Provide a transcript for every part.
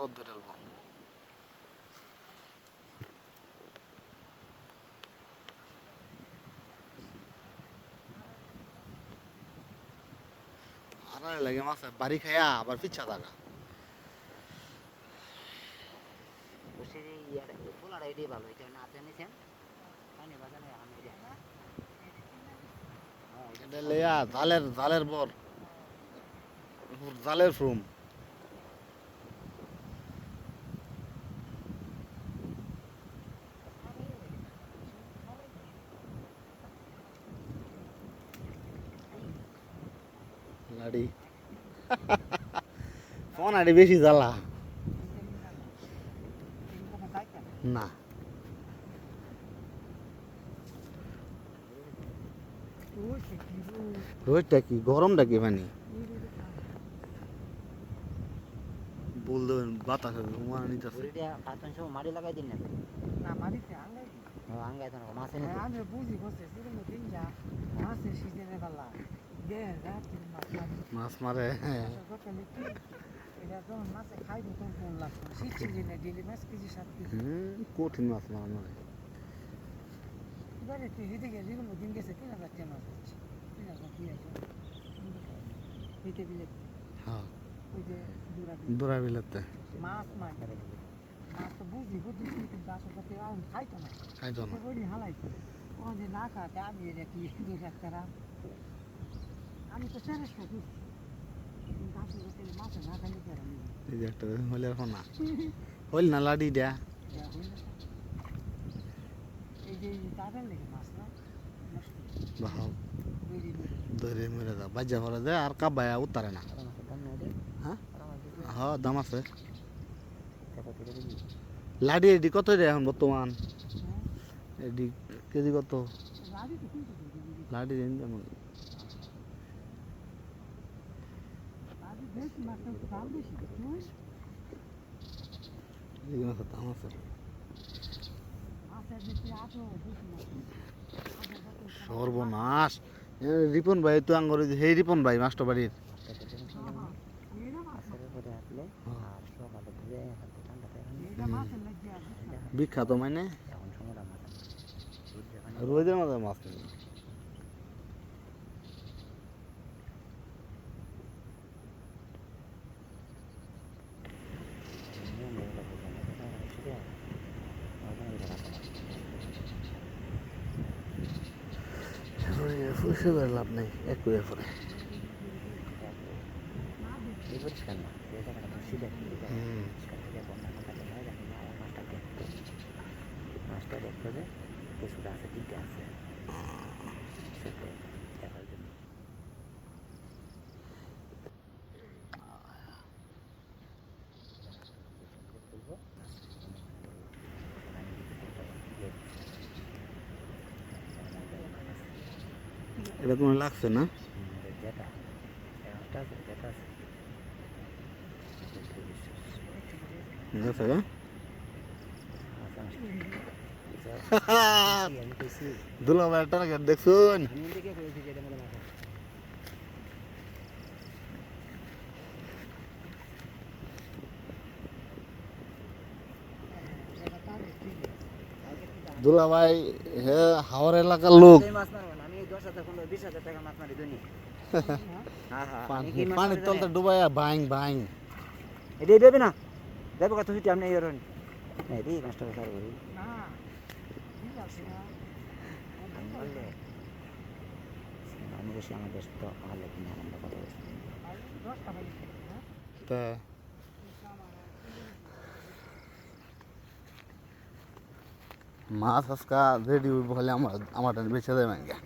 নগদ ধরে ফেলবো। আড়াই লাগে মাছ বাড়ি খায়া আবার পিছা থাকা। এটা লেয়া জালের বর জালের ফ্রুম। লাড়ি ফোন আড়ি বেশি জ্বালা না। রোজটা কি গরমটা কি পানি বল দেবেন বাতাস ঘুমানো নিতেছে। মাটি লাগাই দিন না মাটিতে আঙ্গাই আঙ্গাই তো মাছ এনে আমি বুঝি বসে সেরকম দিন যা মাছের সিজনে বালা মাছ মারে এটা যখন মাছে খাইব তখন কোন লাগবে শীত সিজনে ডেলি মাছ কেজি 7 কেজি কঠিন মাছ মারানো হয়। এবারে তুই হেঁটে গেলে যেরকম দিন গেছে 3000 টাকা মাছ হচ্ছে 3000 হেঁটে বিলে হ্যাঁ ওই যে দূরা বিলাতে মাছ মাছ মাছ তো বুঝি বুঝি কিন্তু আসলে খাইতো না খাইতো না বড়ি হালাইতো ও যে না খাতে আমি এটা কি দুই টাকা আমি তো চেষ্টা করছি কিন্তু আসলে মাছ না খাইলে কি আর আমি এই যে একটা হইলে এখন না হইল না লাডি দেয়া এই যে তাদের লেগে মাছ না বাহাও ধরে মেরে দাও বাজ্যা ভরে দেয় আর কাবায়া উত্তারে না। হ্যাঁ হ্যাঁ দাম আছে। লাডি এডি কত রে এখন বর্তমান এডি কেজি কত লাডি দেন যেমন দাম আছে। সর্বনাশ রিপন ভাই তো আঙ্গর হে রিপন ভাই মাস্টার বাড়ির বিখ্যাত মানে রোদের মধ্যে মাছ নেই। ফুসে বের লাভ নেই একটু এরপরে মাছটা দেখতে যে কিছুটা আছে তিনটে আছে দেখার জন্য এটা তোমার লাগছে না দুলা ভাইটা দেখছুন দুলা ভাই হে হাওড় এলাকার লোক পানির তলতে ডুবাই বাইং বাইং এটাই দেবে না দেবো কত ছুটি আপনি এর এই মাছটা সার করি আমি বেশি আমার দেশ তো ভালো কিনা আমরা কথা তা মাছ আজকা রেডি হইব হলে আমার বেছে দেয় ব্যাংকে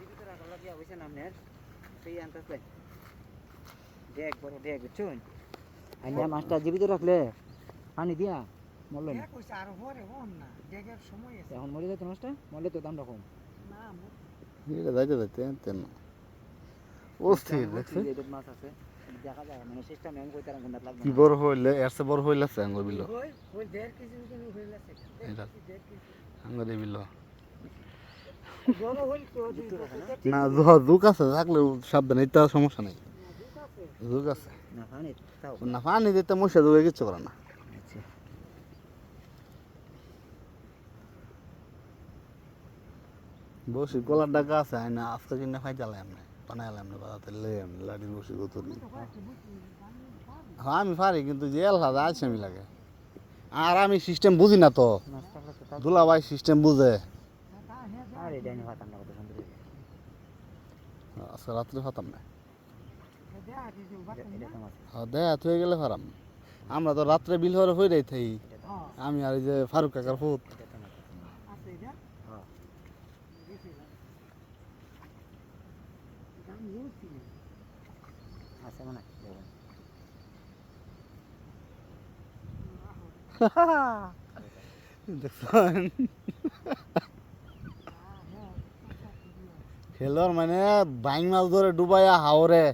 মাছটা জীবিত রাখলে পানি দিয়া মরল না এখন মরে যেত মাছটা মরলে তো দাম রকম যাইতে যাইতে তেন অস্থির দেখছি মাছ আছে দেখা যায় মানে সিস্টেম এমন কইতে আর গন্ডা লাগবে কি বড় হইলে এরসে বড় হইলে আছে আঙ্গুর বিল ওই 1.5 কেজি ওজন হইলাছে এটা আঙ্গুর বিল বড় হইল তো না দুক আছে থাকলে সাবধানে এটা সমস্যা নাই দুক আছে না পানি তাও না পানি দিতে মশা দুগে কিছু করে না আচ্ছা বসি গলার ডাকা আছে আয় না আজকে কিনে খাই চালাম না বানাইলাম না বাজাতে লই আমি লাঠির বসি কতরি হ্যাঁ আমি পারি কিন্তু যে আলাদা আছে আমি লাগে আর আমি সিস্টেম বুঝি না তো দুলাভাই সিস্টেম বুঝে আর এটা নিয়ে ভাতাম না কত সুন্দর আজকে রাত্রে ফাতাম না এটা তো মাছ হ্যাঁ দেয়া হয়ে গেলে ফারাম আমরা তো রাত্রে বিল হরে হয়ে থাই আমি আর এই যে ফারুক কাকার ফুত এটা তো মাছ আছে এটা হ্যাঁ দাম বলছি আছে মনে হয় দেখুন দেখছেন খেলোয়াড় মানে বাইং মাছ ধরে ডুবাইয়া হাওরে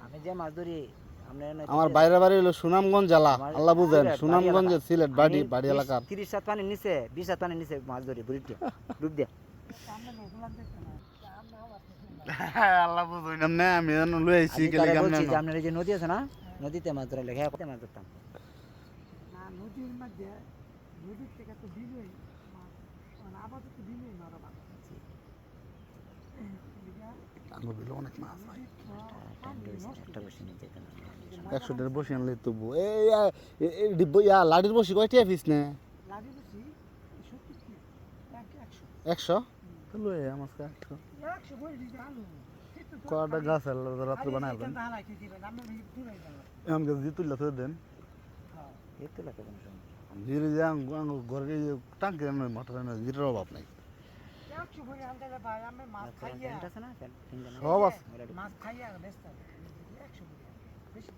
আমি যে মাছ ধরি আমার বাইরে বাড়ি হলো সুনামগঞ্জ জেলা আল্লাহ বুঝেন সুনামগঞ্জের সিলেট বাড়ি বাড়ি এলাকার 30 সাত পানির নিচে 20 সাত পানির নিচে মাছ ধরি বুড়িতে ডুব দিয়ে আল্লাহ বুঝুন না আমি জানো লই আইছি আমি গেলে তারা কেমনে বলছি যে আপনার এই যে নদী আছে না নদীতে মাছ ধরা লেখা করতে মাছ ধরতাম না নদীর মধ্যে নদীর থেকে তো দিলই আপাতত দিলই না বাবা আঙ্গুর দিলে অনেক মাছ ভাই একটা বসে নিয়ে যেতাম 100 টাকা বসে আনলে তবু এই ইয়া লাডির বসি কয়টা পিস নে লাগে বেশি 70 কি 100 100 তো লই আমার কাছে 100 বই দিতে আলু কয়টা গাছ আল্লাহ রাত্রে বানাইলেন এমন গাছ দিয়ে তুললা তো দেন এই তো লাগে কোনো সময় ধীরে যে আঙ্গুর ঘরে টাঙ্কি নয় মোটর নয় জিরের অভাব নাই মাছ খাইয়া প্যান্ট আছে না প্যান্ট কিনবে না সব আছে মাছ খাইয়া ব্যস্ত 100 বই বেশি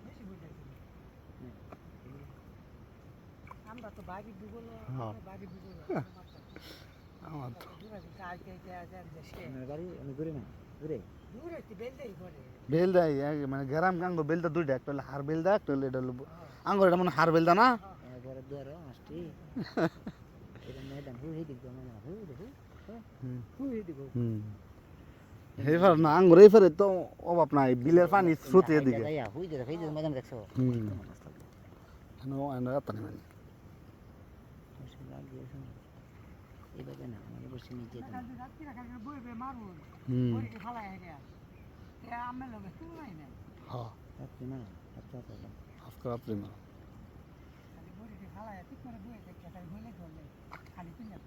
বেশি বই আমরা তো বাড়ি ভূগোল বাড়ি ভূগোল আমার তো আমার বাড়ি আমি ঘুরি না ঘুরে দূরে একটু বেলদেই করে বেল দেয় মানে গ্রাম গাঙ্গ বেলটা দুইটা একটা হলো হার বেল দেয় একটা হলো এটা হলো আঙ্গুর এটা মানে হার বেল দা না ঘরের দুয়ার আসছি এটা ময়দান হুই দিক মানে হুই দেখো হুই দিক এইবার না আঙ্গুর এইবারে তো অভাব নাই বিলের পানি স্রোত এদিকে হুই দিক হুই দিক ময়দান দেখছো এনে আতানি মানে এইভাবে না আমাকে বসে নিয়ে যেতাম রাত্রি রাখা বই বে মারুন বইকে ফালাই হেগে এ আমে লগে তুলাই না হ্যাঁ রাত্রি না আচ্ছা আচ্ছা আজকে রাত্রে না খালি বইকে ফালাই ঠিক করে বই দেখতে খালি বলে খালি পিনা